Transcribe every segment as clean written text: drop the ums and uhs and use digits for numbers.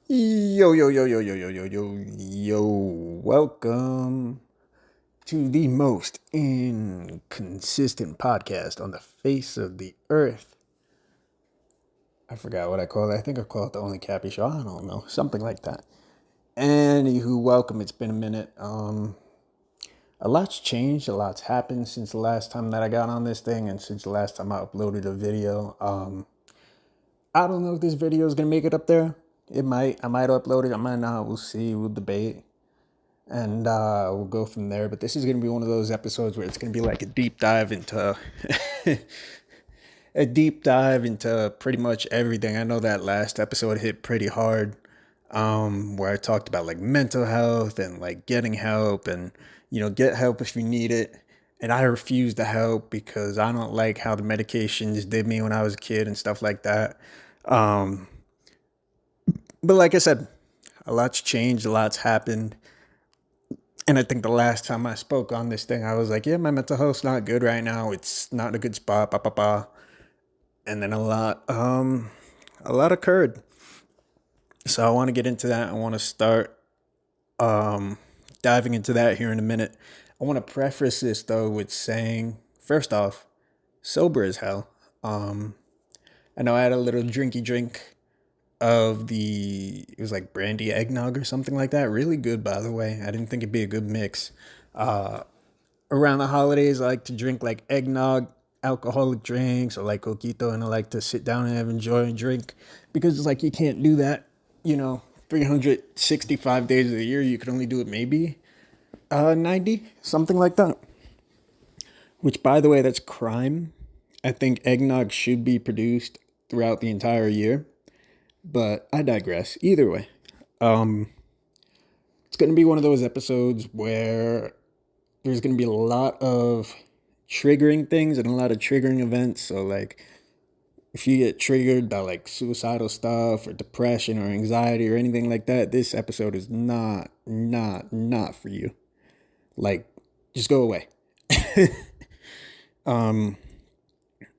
Yo, yo, yo, yo, yo, yo, yo, yo, yo. Welcome to the most inconsistent podcast on the face of the earth. I forgot what I call it. I think I call it the only Capi show. I don't know. Something like that. Anywho, welcome. It's been a minute. A lot's changed. A lot's happened since the last time that I got on this thing and since the last time I uploaded a video. I don't know if this video is going to make it up there. It might. I might upload it. I might not. We'll see. We'll debate. And we'll go from there. But this is going to be one of those episodes where it's going to be like a deep dive into a deep dive into pretty much everything. I know that last episode hit pretty hard, where I talked about like mental health and like getting help and get help if you need it. And I refuse to help because I don't like how the medications did me when I was a kid and stuff like that. Um, but like I said, a lot's changed, a lot's happened. And I think the last time I spoke on this thing, I was like, yeah, my mental health's not good right now. It's not in a good spot, ba ba ba. And then a lot occurred. So I want to get into that. I want to start um, diving into that here in a minute. I want to preface this though with saying, first off, sober as hell. Um, I know I had a little drinky drink of it was like brandy eggnog or something like that. Really good, by the way. I didn't think it'd be a good mix. Uh, Around the holidays, I like to drink like eggnog, alcoholic drinks, or like coquito, and I like to sit down and enjoy a drink because it's like you can't do that, you know, 365 days of the year. You can only do it maybe 90, something like that. Which, by the way, that's crime. I think eggnog should be produced throughout the entire year, but I digress. Either way, um, it's going to be one of those episodes where there's going to be a lot of triggering things and a lot of triggering events. So, like, if you get triggered by like suicidal stuff or depression or anxiety or anything like that, this episode is not for you. Like, just go away. um,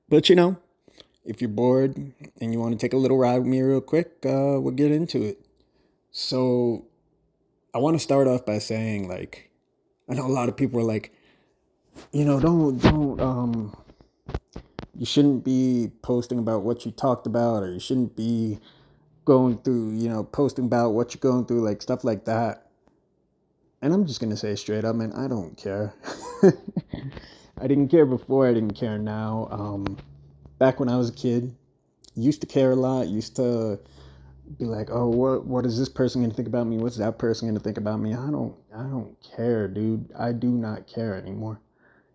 but if you're bored and you want to take a little ride with me real quick, we'll get into it. So, I want to start off by saying, like, I know a lot of people are like, don't you shouldn't be posting about what you talked about, or you shouldn't be going through, posting about what you're going through, like stuff like that. And I'm just gonna say straight up, man, I don't care. I didn't care before, I didn't care now. Back when I was a kid, used to care a lot, used to be like, oh, what is this person gonna think about me? What's that person gonna think about me? I don't care, dude. I do not care anymore.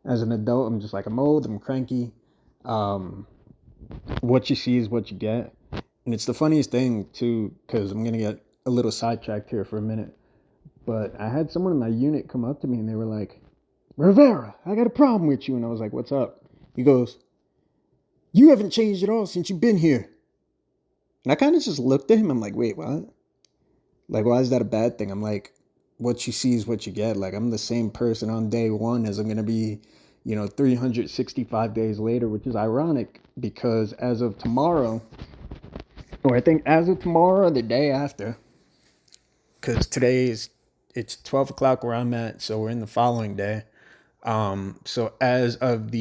As an adult, I'm just like, I'm old, I'm cranky. Um, what you see is what you get. And it's the funniest thing too, because I'm gonna get a little sidetracked here for a minute. But I had someone in my unit come up to me and they were like, Rivera, I got a problem with you. And I was like, what's up? He goes, you haven't changed at all since you've been here. And I kind of just looked at him. I'm like, wait, what? Like, why is that a bad thing? I'm like, what you see is what you get. Like, I'm the same person on day one as I'm going to be, 365 days later, which is ironic because as of tomorrow, or I think as of tomorrow or the day after, because it's 12 o'clock where I'm at, so we're in the following day. So as of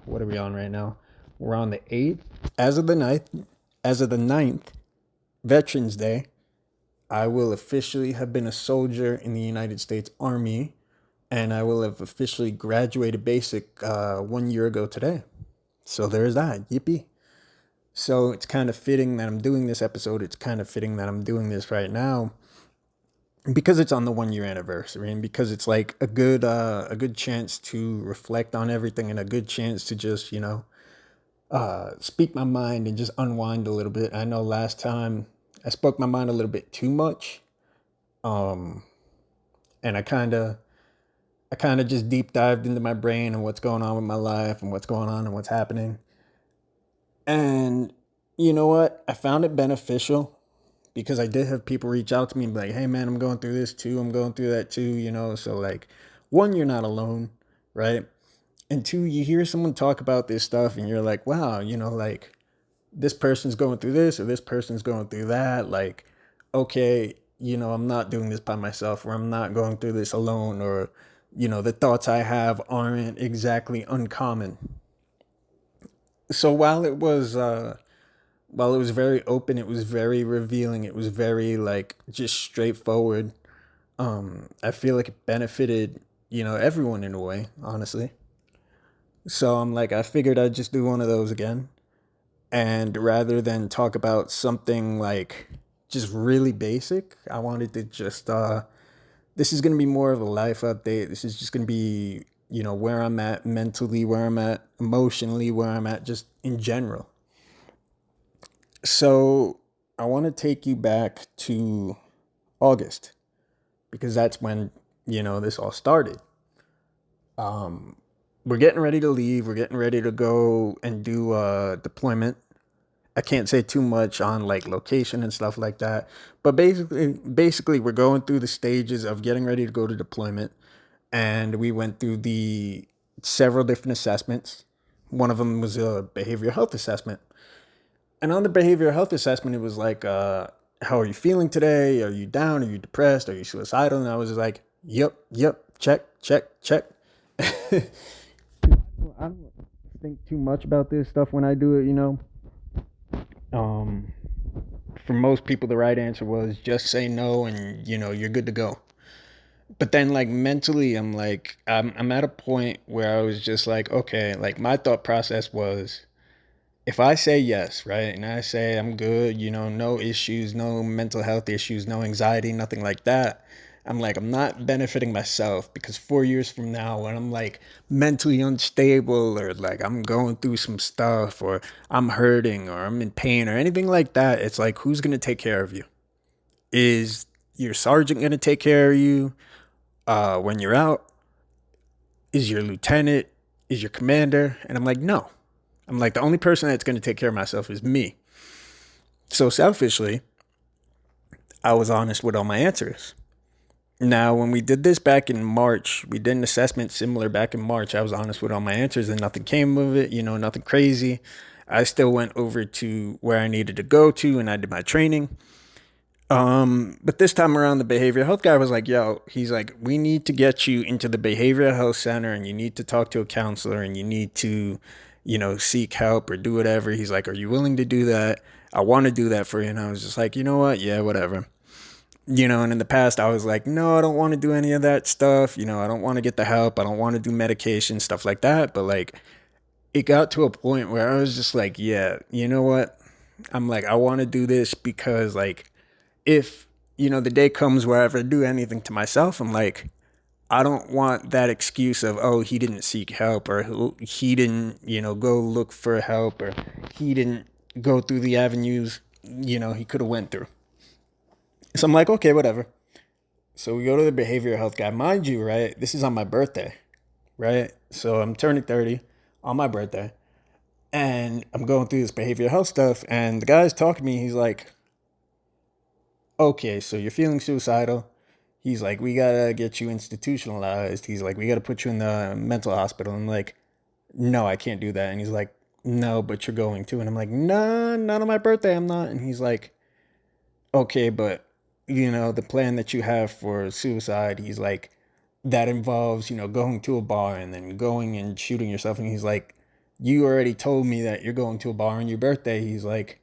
what are we on right now? We're on the 8th. As of the ninth, Veterans Day, I will officially have been a soldier in the United States Army, and I will have officially graduated basic 1 year ago today. So there's that. Yippee. So it's kind of fitting that I'm doing this episode. It's kind of fitting that I'm doing this right now because it's on the 1 year anniversary and because it's like a good chance to reflect on everything and a good chance to just speak my mind and just unwind a little bit. I know last time I spoke my mind a little bit too much, um, and I kind of just deep dived into my brain and what's going on with my life and what's going on and what's happening. And you know what? I found it beneficial because I did have people reach out to me and be like, hey man, I'm going through this too. I'm going through that too. So like, one, you're not alone, right? And two, you hear someone talk about this stuff and you're like, wow, like this person's going through this or this person's going through that. Like, okay, I'm not doing this by myself, or I'm not going through this alone, or, the thoughts I have aren't exactly uncommon. So while it was very open, it was very revealing, it was very like just straightforward. I feel like it benefited, everyone in a way, honestly. So I'm like, I figured I'd just do one of those again. And rather than talk about something like just really basic, I wanted to just this is going to be more of a life update. This is just going to be, where I'm at mentally, where I'm at emotionally, where I'm at just in general. So I want to take you back to August, because that's when, this all started. Um, we're getting ready to leave. We're getting ready to go and do deployment. I can't say too much on like location and stuff like that, but basically we're going through the stages of getting ready to go to deployment, and we went through the several different assessments. One of them was a behavioral health assessment, and on the behavioral health assessment, it was like, how are you feeling today? Are you down? Are you depressed? Are you suicidal? And I was just like, yep, yep, check, check, check. I don't think too much about this stuff when I do it. Um, for most people, the right answer was just say no, and you're good to go. But then, like mentally, I'm at a point where I was just like, okay, like my thought process was, if I say yes, right, and I say I'm good, no issues, no mental health issues, no anxiety, nothing like that, I'm like, I'm not benefiting myself, because 4 years from now, when I'm like mentally unstable, or like I'm going through some stuff, or I'm hurting, or I'm in pain, or anything like that, it's like, who's going to take care of you? Is your sergeant going to take care of you when you're out? Is your lieutenant? Is your commander? And I'm like, no. I'm like, the only person that's going to take care of myself is me. So selfishly, I was honest with all my answers. Now, when we did this back in March, we did an assessment similar back in March. I was honest with all my answers and nothing came of it, nothing crazy. I still went over to where I needed to go to, and I did my training. But this time around, the behavioral health guy was like, yo, he's like, we need to get you into the behavioral health center, and you need to talk to a counselor, and you need to, seek help or do whatever. He's like, are you willing to do that? I want to do that for you. And I was just like, you know what? Yeah, whatever. And in the past, I was like, no, I don't want to do any of that stuff. I don't want to get the help. I don't want to do medication, stuff like that. But like, it got to a point where I was just like, yeah, you know what? I'm like, I want to do this because like, if the day comes where I ever do anything to myself, I'm like, I don't want that excuse of, oh, he didn't seek help, or he didn't go look for help, or he didn't go through the avenues he could have went through. So I'm like, okay, whatever. So we go to the behavioral health guy. Mind you, right, this is on my birthday, right? So I'm turning 30 on my birthday, and I'm going through this behavioral health stuff, and the guy's talking to me. He's like, okay, so you're feeling suicidal. He's like, we gotta get you institutionalized. He's like, we gotta put you in the mental hospital. And I'm like, no, I can't do that. And he's like, no, but you're going to. And I'm like, nah, not on my birthday, I'm not. And he's like, okay, but the plan that you have for suicide, he's like, that involves, going to a bar and then going and shooting yourself. And he's like, you already told me that you're going to a bar on your birthday. He's like,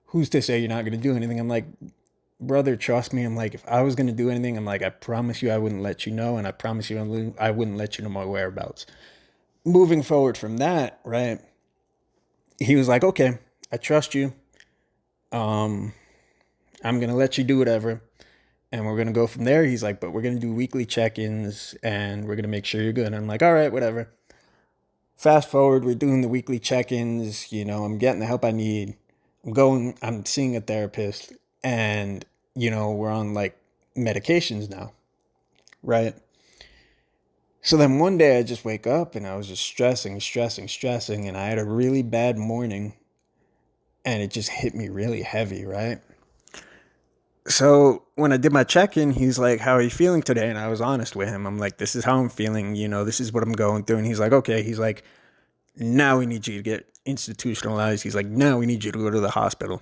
who's to say you're not gonna do anything? I'm like, brother, trust me. I'm like, if I was gonna do anything, I'm like, I promise you I wouldn't let you know, and I promise you I wouldn't let you know my whereabouts. Moving forward from that, right? He was like, okay, I trust you. Um, I'm gonna let you do whatever, and we're gonna go from there. He's like, but we're gonna do weekly check-ins, and we're gonna make sure you're good. And I'm like, all right, whatever. Fast forward, we're doing the weekly check-ins. I'm getting the help I need. I'm seeing a therapist, and we're on like medications now, right? So then one day I just wake up and I was just stressing, and I had a really bad morning, and it just hit me really heavy, right? So when I did my check-in, he's like, how are you feeling today? And I was honest with him. I'm like, this is how I'm feeling, this is what I'm going through. And he's like, okay. He's like, now we need you to get institutionalized. He's like, now we need you to go to the hospital.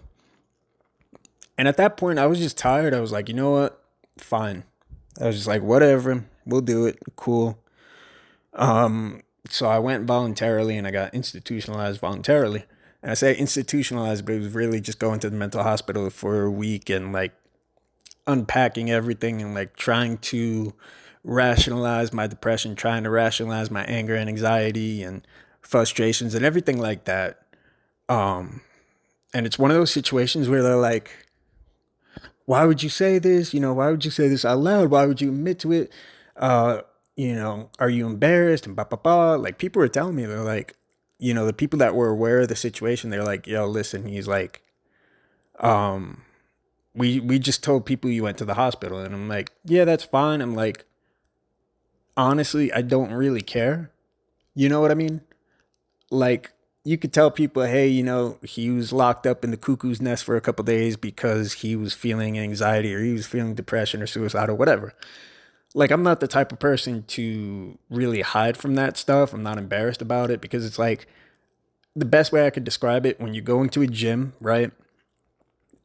And at that point, I was just tired. I was like, you know what? Fine. I was just like, whatever, we'll do it. Cool. So I went voluntarily and I got institutionalized voluntarily. And I say institutionalized, but it was really just going to the mental hospital for a week and like unpacking everything and like trying to rationalize my depression, trying to rationalize my anger and anxiety and frustrations and everything like that. Um, and it's one of those situations where they're like, why would you say this? Why would you say this out loud? Why would you admit to it? Uh, are you embarrassed? And blah, blah, blah. Like people were telling me, they're like, the people that were aware of the situation, they're like, yo, listen, he's like, um, we just told people you went to the hospital. And I'm like, yeah, that's fine. I'm like, honestly, I don't really care. You know what I mean? Like, you could tell people, hey, he was locked up in the cuckoo's nest for a couple days because he was feeling anxiety or he was feeling depression or suicide or whatever. Like, I'm not the type of person to really hide from that stuff. I'm not embarrassed about it because it's like the best way I could describe it when you go into a gym, right?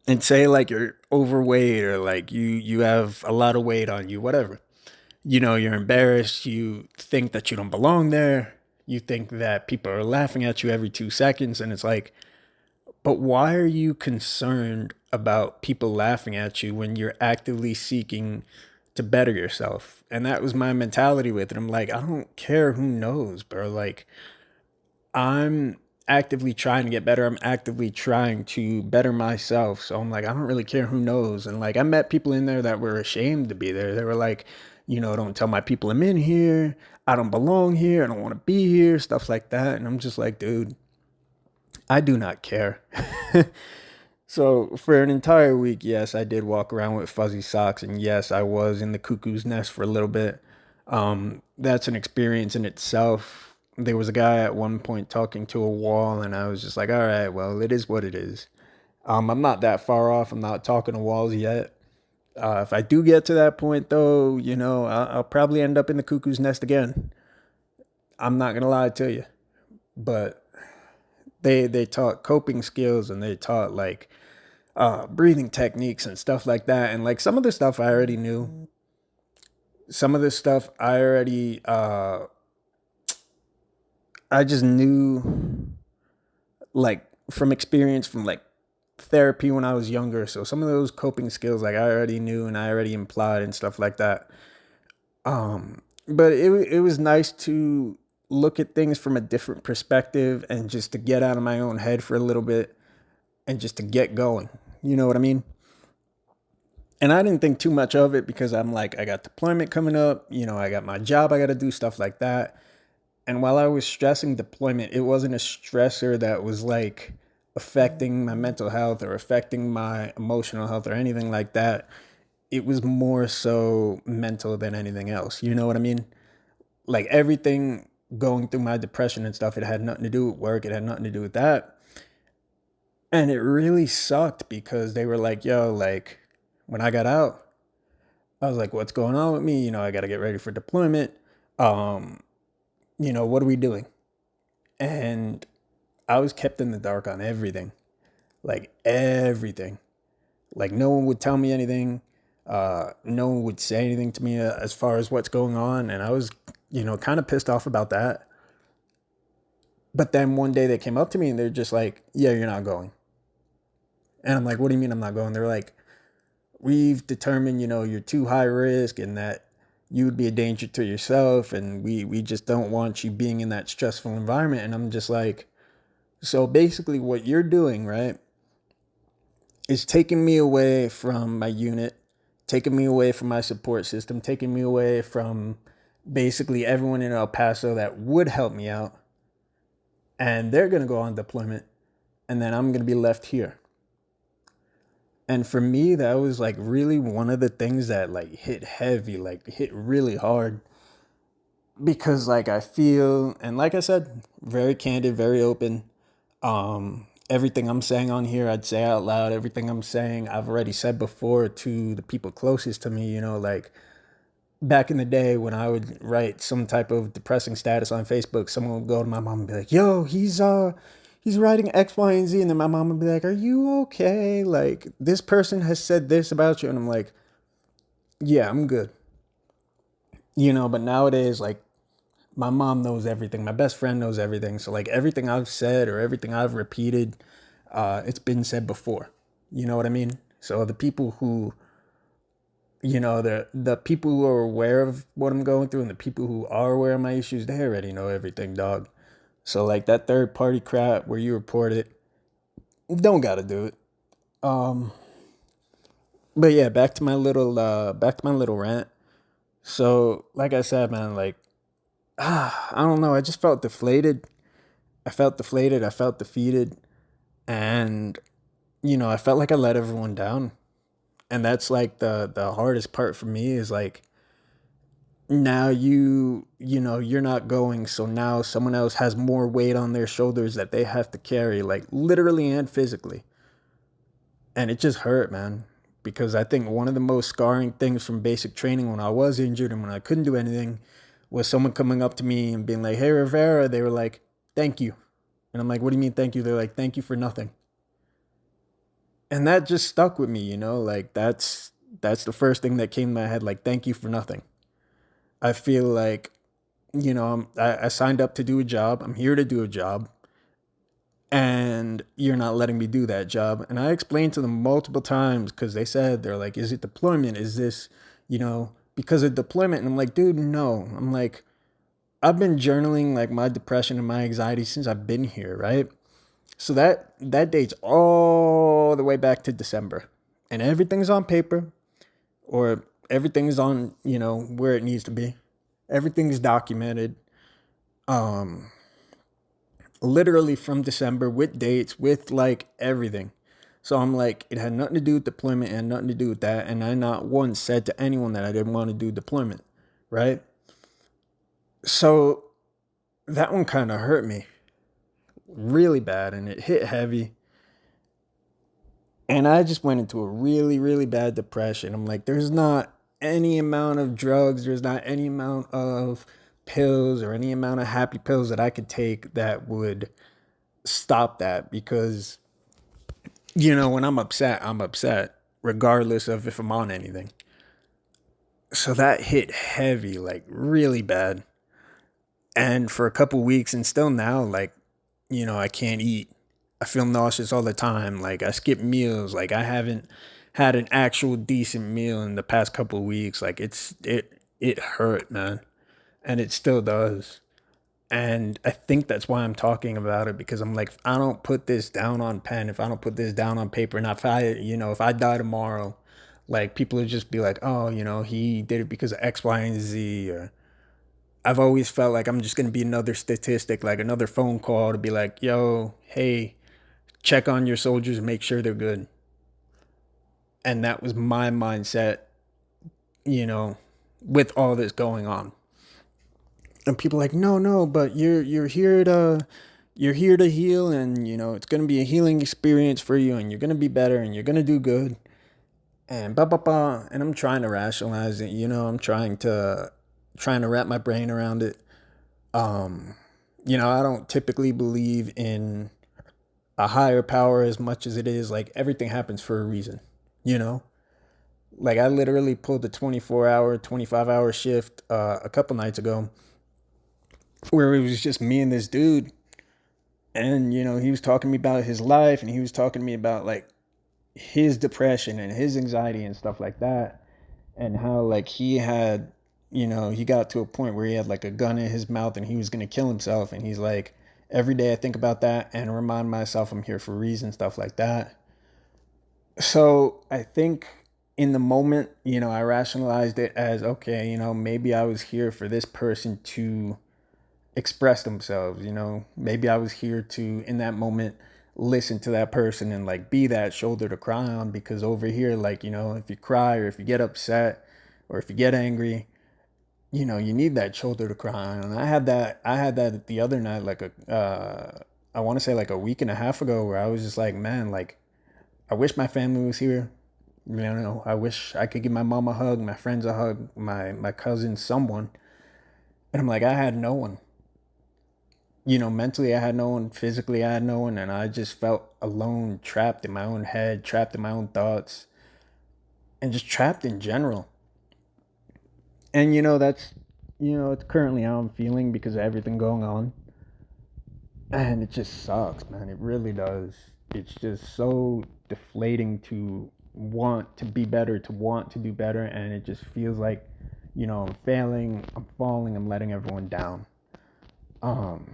And say like you're overweight or like you have a lot of weight on you, whatever. You're embarrassed, you think that you don't belong there, you think that people are laughing at you every 2 seconds, and it's like, but why are you concerned about people laughing at you when you're actively seeking to better yourself? And that was my mentality with it. I'm like, I don't care who knows, bro. Like, I'm actively trying to get better. I'm actively trying to better myself. So I'm like, I don't really care who knows. And like, I met people in there that were ashamed to be there. They were like, don't tell my people I'm in here. I don't belong here. I don't want to be here. Stuff like that. And I'm just like, dude, I do not care. So for an entire week, yes, I did walk around with fuzzy socks. And yes, I was in the cuckoo's nest for a little bit. That's an experience in itself. There was a guy at one point talking to a wall, and I was just like, all right, well, it is what it is. I'm not that far off. I'm not talking to walls yet. If I do get to that point, though, I'll probably end up in the cuckoo's nest again. I'm not gonna lie to you, but they taught coping skills and they taught like breathing techniques and stuff like that. And like some of the stuff I already knew. Some of the stuff I just knew like from experience from like therapy when I was younger. So some of those coping skills like I already knew and I already implied and stuff like that. But it was nice to look at things from a different perspective and just to get out of my own head for a little bit and just to get going. You know what I mean? And I didn't think too much of it because I'm like, I got deployment coming up, I got my job, I got to do stuff like that. And while I was stressing deployment, it wasn't a stressor that was like affecting my mental health or affecting my emotional health or anything like that. It was more so mental than anything else. You know what I mean? Like everything going through my depression and stuff, it had nothing to do with work. It had nothing to do with that. And it really sucked because they were like, yo, like when I got out, I was like, what's going on with me? I got to get ready for deployment. Um, what are we doing? And I was kept in the dark on everything, like everything. Like no one would tell me anything. No one would say anything to me as far as what's going on. And I was, kind of pissed off about that. But then one day they came up to me and they're just like, yeah, you're not going. And I'm like, what do you mean I'm not going? They're like, we've determined, you're too high risk and that you would be a danger to yourself. And we just don't want you being in that stressful environment. And I'm just like, so basically what you're doing, right, is taking me away from my unit, taking me away from my support system, taking me away from basically everyone in El Paso that would help me out. And they're going to go on deployment. And then I'm going to be left here. And for me, that was like really one of the things that like hit heavy, like hit really hard. Because like I feel, and like I said, very candid, very open. Everything I'm saying on here, I'd say out loud. Everything I'm saying, I've already said before to the people closest to me, like back in the day when I would write some type of depressing status on Facebook, someone would go to my mom and be like, yo, he's writing X, Y, and Z. And then my mom would be like, are you okay? Like, this person has said this about you. And I'm like, yeah, I'm good. But nowadays, like, my mom knows everything. My best friend knows everything. So, like, everything I've said or everything I've repeated, it's been said before. You know what I mean? So the people who, the people who are aware of what I'm going through and the people who are aware of my issues, they already know everything, dog. So like that third party crap where you report it, don't gotta do it. Um, but yeah, back to my little rant. So like I said, man, like I don't know, I just felt deflated. I felt deflated. I felt defeated, and I felt like I let everyone down. And that's like the hardest part for me is like now you're not going, so now someone else has more weight on their shoulders that they have to carry, like literally and physically. And it just hurt, man, because I think one of the most scarring things from basic training when I was injured and when I couldn't do anything was someone coming up to me and being like, hey Rivera, they were like, thank you. And I'm like, what do you mean thank you? They're like, thank you for nothing. And that just stuck with me, like that's the first thing that came to my head, like thank you for nothing. I feel like I signed up to do a job. I'm here to do a job, and you're not letting me do that job. And I explained to them multiple times because they said they're like, "Is it deployment? Is this, because of deployment?" And I'm like, "Dude, no." I'm like, I've been journaling like my depression and my anxiety since I've been here, right? So that dates all the way back to December, and everything's on paper or everything's on where it needs to be. Everything's documented. Um, Literally from December with dates, with like everything. So I'm like, it had nothing to do with deployment and nothing to do with that. And I not once said to anyone that I didn't want to do deployment, right? So that one kind of hurt me really bad and it hit heavy. And I just went into a really, really bad depression. I'm like, there's not any amount of drugs, there's not any amount of pills or any amount of happy pills that I could take that would stop that because when I'm upset, regardless of if I'm on anything. So that hit heavy, like really bad. And for a couple weeks, and still now, like, I can't eat. I feel nauseous all the time. Like, I skip meals. Like, I haven't had an actual decent meal in the past couple of weeks. Like, it hurt, man. And it still does. And I think that's why I'm talking about it because I'm like, if I don't put this down on pen, if I don't put this down on paper, and if I die tomorrow, like people would just be like, oh, he did it because of X, Y, and Z. Or I've always felt like I'm just gonna be another statistic, like another phone call to be like, yo, hey, check on your soldiers and make sure they're good. And that was my mindset, you know, with all this going on. And people are like, no, but you're here to heal, and it's gonna be a healing experience for you, and you're gonna be better, and you're gonna do good, and blah blah blah. And I'm trying to rationalize it, I'm trying to wrap my brain around it. Um, I don't typically believe in a higher power as much as it is like everything happens for a reason, you know. Like I literally pulled a 24-hour, 25-hour shift a couple nights ago where it was just me and this dude. And, he was talking to me about his life and he was talking to me about like his depression and his anxiety and stuff like that. And how like he had, he got to a point where he had like a gun in his mouth and he was going to kill himself. And he's like, every day I think about that and remind myself I'm here for a reason, stuff like that. So I think in the moment, I rationalized it as okay, maybe I was here for this person to express themselves, maybe I was here to in that moment listen to that person and like be that shoulder to cry on because over here like if you cry or if you get upset or if you get angry, you need that shoulder to cry on. And I had that the other night like I want to say like a week and a half ago where I was just like, man, like I wish my family was here. I wish I could give my mom a hug, my friends a hug, my cousin, someone. And I'm like, I had no one. Mentally I had no one, physically I had no one, and I just felt alone, trapped in my own head, trapped in my own thoughts, and just trapped in general. And it's currently how I'm feeling because of everything going on. And it just sucks, man. It really does. It's just so deflating to want to be better, to want to do better, and it just feels like, I'm failing, I'm falling, I'm letting everyone down. Um,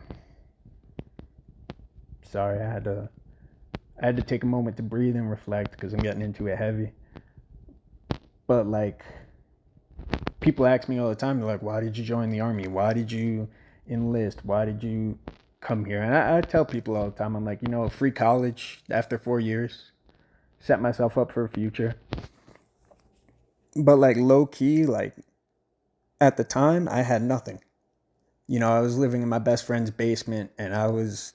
Sorry, I had to take a moment to breathe and reflect because I'm getting into it heavy. But like, people ask me all the time, they're like, "Why did you join the army? Why did you enlist? Why did you come here?" And I tell people all the time, I'm like, free college after 4 years, set myself up for a future. But like low key, like at the time, I had nothing. I was living in my best friend's basement, and I was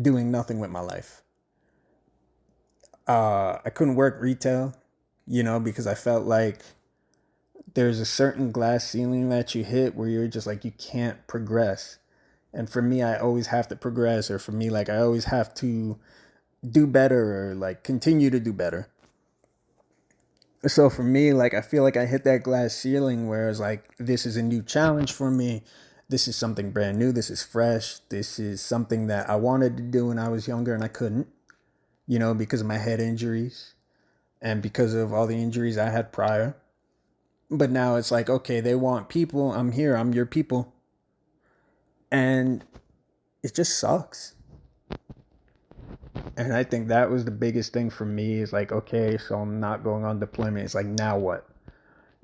doing nothing with my life. I couldn't work retail, because I felt like there's a certain glass ceiling that you hit where you're just like, you can't progress. And for me, I always have to progress, or for me, like, I always have to do better or like continue to do better. So for me, like, I feel like I hit that glass ceiling where it's like, this is a new challenge for me. This is something brand new. This is fresh. This is something that I wanted to do when I was younger and I couldn't, because of my head injuries and because of all the injuries I had prior. But now it's like, okay, they want people. I'm here. I'm your people. And it just sucks. And I think that was the biggest thing for me is like, okay, so I'm not going on deployment. It's like, now what?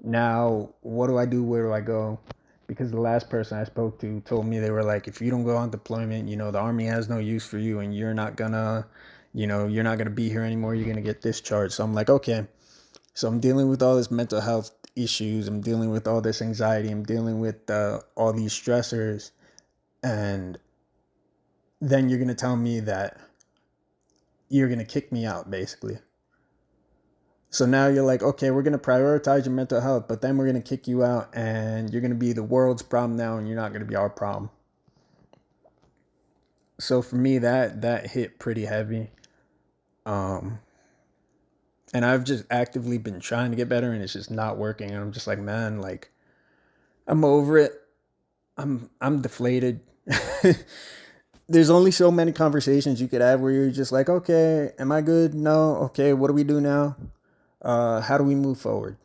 Now, what do I do? Where do I go? Because the last person I spoke to told me, they were like, if you don't go on deployment, the army has no use for you and you're not gonna be here anymore. You're gonna get discharged. So I'm like, okay. So I'm dealing with all this mental health issues. I'm dealing with all this anxiety. I'm dealing with all these stressors. And then you're gonna tell me that you're gonna kick me out, basically. So now you're like, okay, we're going to prioritize your mental health, but then we're going to kick you out and you're going to be the world's problem now and you're not going to be our problem. So for me, that hit pretty heavy. Um, and I've just actively been trying to get better and it's just not working. And I'm just like, man, like, I'm over it. I'm deflated. There's only so many conversations you could have where you're just like, okay, am I good? No. Okay, what do we do now? How do we move forward?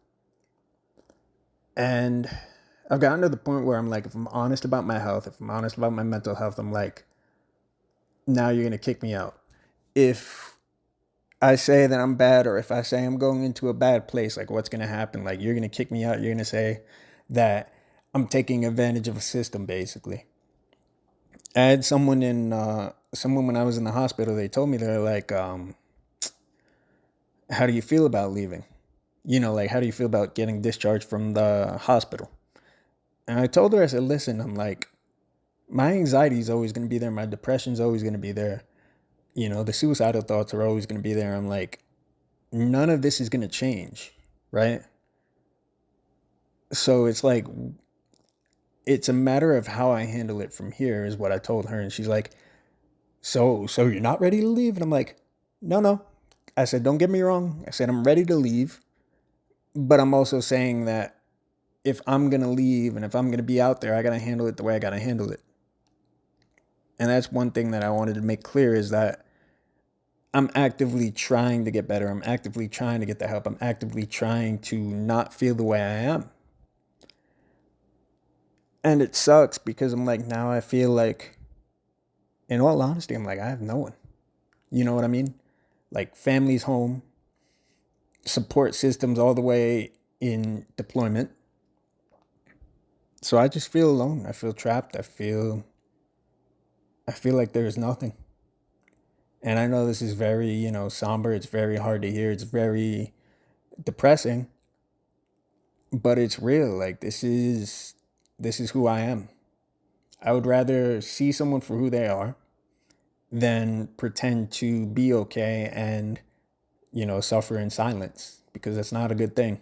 And I've gotten to the point where I'm like, if I'm honest about my health, if I'm honest about my mental health, I'm like, now you're going to kick me out. If I say that I'm bad, or if I say I'm going into a bad place, like, what's going to happen? Like, you're going to kick me out. You're going to say that I'm taking advantage of a system, basically. I had someone when I was in the hospital, they told me, they're like, how do you feel about leaving? Like, how do you feel about getting discharged from the hospital? And I told her, I said, listen, I'm like, my anxiety is always going to be there. My depression is always going to be there. The suicidal thoughts are always going to be there. I'm like, none of this is going to change, right? So it's like, it's a matter of how I handle it from here, is what I told her. And she's like, so you're not ready to leave? And I'm like, no. I said, don't get me wrong. I said, I'm ready to leave. But I'm also saying that if I'm going to leave and if I'm going to be out there, I got to handle it the way I got to handle it. And that's one thing that I wanted to make clear, is that I'm actively trying to get better. I'm actively trying to get the help. I'm actively trying to not feel the way I am. And it sucks because I'm like, now I feel like, in all honesty, I'm like, I have no one. You know what I mean? Like, family's home, support systems all the way in deployment. So I just feel alone. I feel trapped. I feel like there's nothing. And I know this is very, somber. It's very hard to hear. It's very depressing, but it's real. Like, this is who I am. I would rather see someone for who they are than pretend to be okay and, suffer in silence, because that's not a good thing.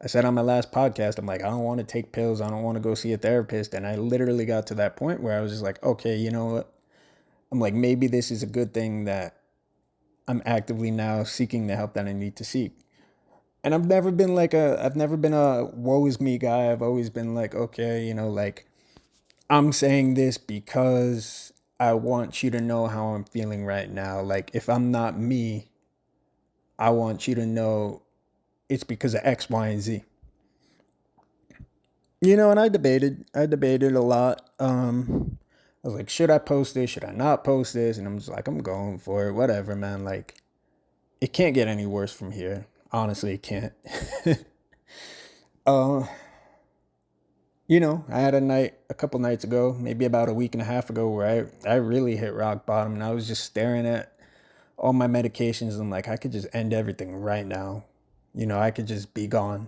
I said on my last podcast, I'm like, I don't want to take pills. I don't want to go see a therapist. And I literally got to that point where I was just like, okay, you know what? I'm like, maybe this is a good thing that I'm actively now seeking the help that I need to seek. And I've never been a woe is me guy. I've always been like, okay, you know, like I'm saying this because I want you to know how I'm feeling right now. Like if I'm not me, I want you to know it's because of X, Y, and Z. You know, and I debated a lot. I was like, should I post this? Should I not post this? And I'm just like, I'm going for it. Whatever, man. Like, it can't get any worse from here. Honestly, it can't. uh, you know, I had a couple nights ago, maybe about a week and a half ago, where I really hit rock bottom, and I was just staring at all my medications. And I'm like, I could just end everything right now. You know, I could just be gone.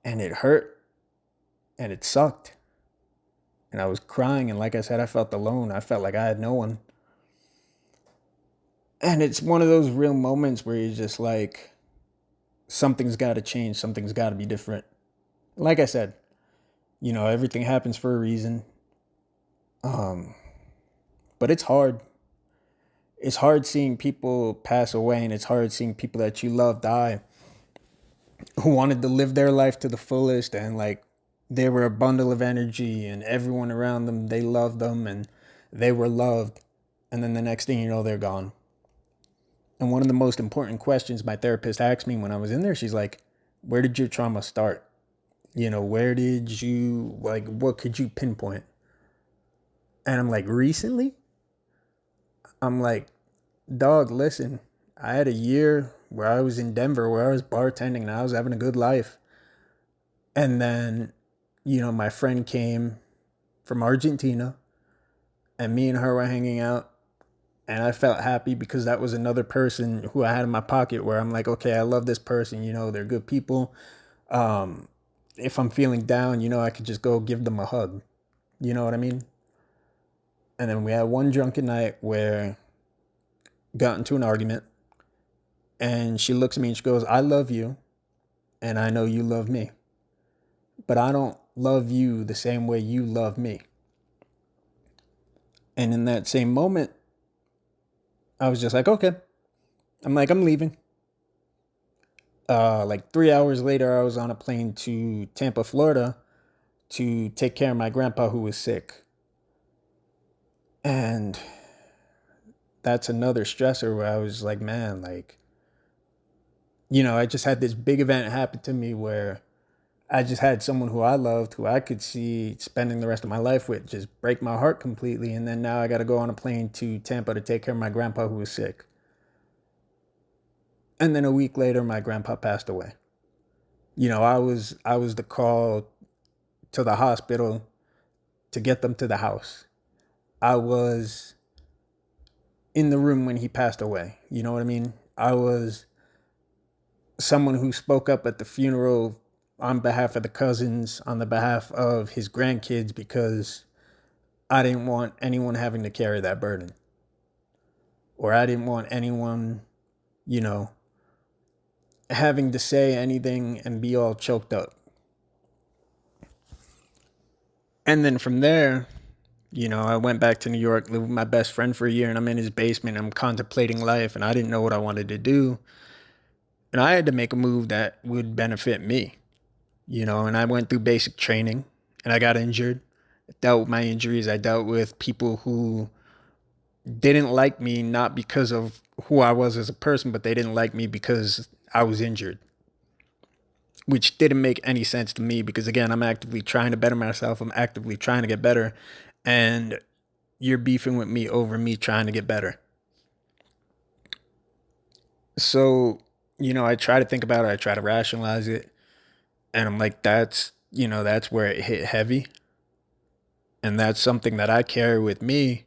And it hurt, and it sucked. And I was crying, and like I said, I felt alone. I felt like I had no one. And it's one of those real moments where you're just like, something's got to change, something's got to be different. Like I said, you know, everything happens for a reason. Um, but it's hard. It's hard seeing people pass away, and it's hard seeing people that you love die, who wanted to live their life to the fullest, and like they were a bundle of energy, and everyone around them, they loved them, and they were loved. And then the next thing you know, they're gone. And one of the most important questions my therapist asked me when I was in there, she's like, where did your trauma start? You know, where did you, like, what could you pinpoint? And I'm like, recently? I'm like, dog, listen, I had a year where I was in Denver, where I was bartending and I was having a good life. And then, you know, my friend came from Argentina, and me and her were hanging out. And I felt happy because that was another person who I had in my pocket where I'm like, okay, I love this person. You know, they're good people. Um, if I'm feeling down, you know, I could just go give them a hug. You know what I mean? And then we had one drunken night where got into an argument, and she looks at me and she goes, I love you, and I know you love me, but I don't love you the same way you love me. And in that same moment, I was just like, okay. I'm like, I'm leaving. Like 3 hours later, I was on a plane to Tampa, Florida to take care of my grandpa who was sick. And that's another stressor where I was like, man, like, you know, I just had this big event happen to me where I just had someone who I loved, who I could see spending the rest of my life with, just break my heart completely. And then now I got to go on a plane to Tampa to take care of my grandpa who was sick. And then a week later, my grandpa passed away. You know, I was the call to the hospital to get them to the house. I was in the room when he passed away. You know what I mean? I was someone who spoke up at the funeral on behalf of the cousins, on the behalf of his grandkids, because I didn't want anyone having to carry that burden. Or I didn't want anyone, you know, having to say anything and be all choked up. And then from there, you know, I went back to New York, lived with my best friend for a year, and I'm in his basement. I'm contemplating life, and I didn't know what I wanted to do. And I had to make a move that would benefit me, you know, and I went through basic training, and I got injured. I dealt with my injuries. I dealt with people who didn't like me, not because of who I was as a person, but they didn't like me because I was injured, which didn't make any sense to me because, again, I'm actively trying to better myself. I'm actively trying to get better. And you're beefing with me over me trying to get better. So, you know, I try to think about it. I try to rationalize it. And I'm like, that's where it hit heavy. And that's something that I carry with me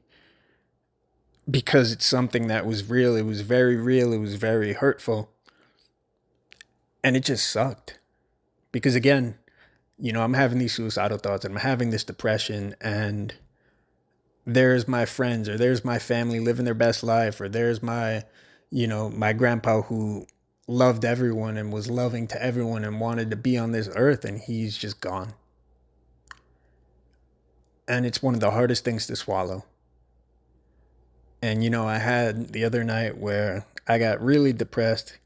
because it's something that was real. It was very real. It was very hurtful. And it just sucked. Because again, you know, I'm having these suicidal thoughts and I'm having this depression, and there's my friends or there's my family living their best life, or there's my, you know, my grandpa who loved everyone and was loving to everyone and wanted to be on this earth, and he's just gone. And it's one of the hardest things to swallow. And I had the other night where I got really depressed.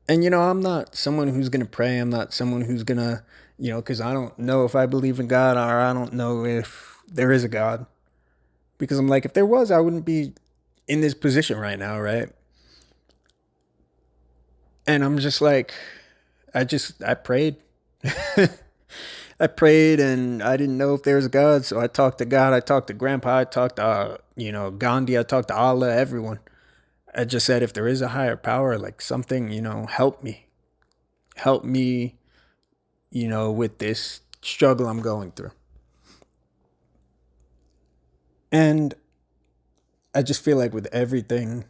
And I'm not someone who's going to pray. I'm not someone who's going to, because I don't know if I believe in God, or I don't know if there is a God. Because I'm like, if there was, I wouldn't be in this position right now, right? And I'm just like, I prayed. I prayed, and I didn't know if there was a God. So I talked to God. I talked to Grandpa. I talked to, Gandhi. I talked to Allah, everyone. I just said, if there is a higher power, like something, help me. Help me, with this struggle I'm going through. And I just feel like with everything,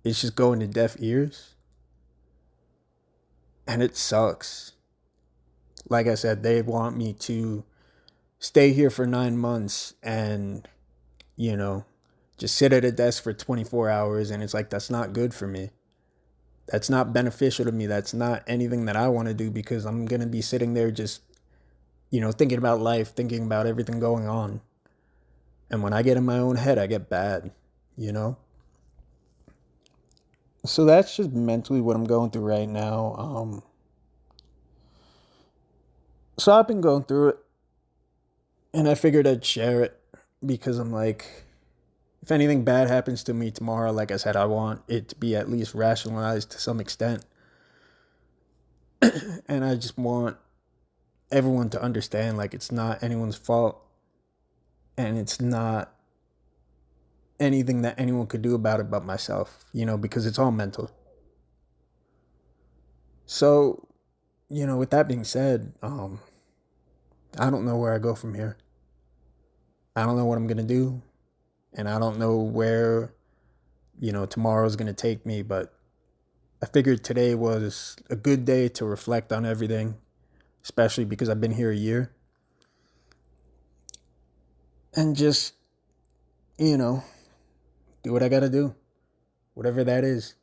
it's just going to deaf ears. And it sucks. Like I said, they want me to stay here for 9 months and, just sit at a desk for 24 hours. And it's like, that's not good for me. That's not beneficial to me. That's not anything that I want to do, because I'm going to be sitting there just, thinking about life, thinking about everything going on. And when I get in my own head, I get bad, you know? So that's just mentally what I'm going through right now. So I've been going through it, and I figured I'd share it because I'm like, if anything bad happens to me tomorrow, like I said, I want it to be at least rationalized to some extent. And I just want everyone to understand, like, it's not anyone's fault, and it's not anything that anyone could do about it but myself, because it's all mental. So, with that being said, I don't know where I go from here. I don't know what I'm going to do, and I don't know where, tomorrow's going to take me, but I figured today was a good day to reflect on everything, especially because I've been here a year. And just, you know, do what I got to do, whatever that is.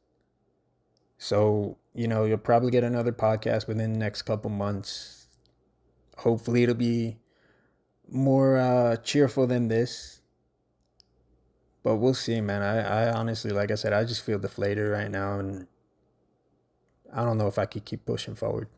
So, you'll probably get another podcast within the next couple months. Hopefully, it'll be more cheerful than this. But we'll see, man. I honestly, like I said, I just feel deflated right now, and I don't know if I could keep pushing forward.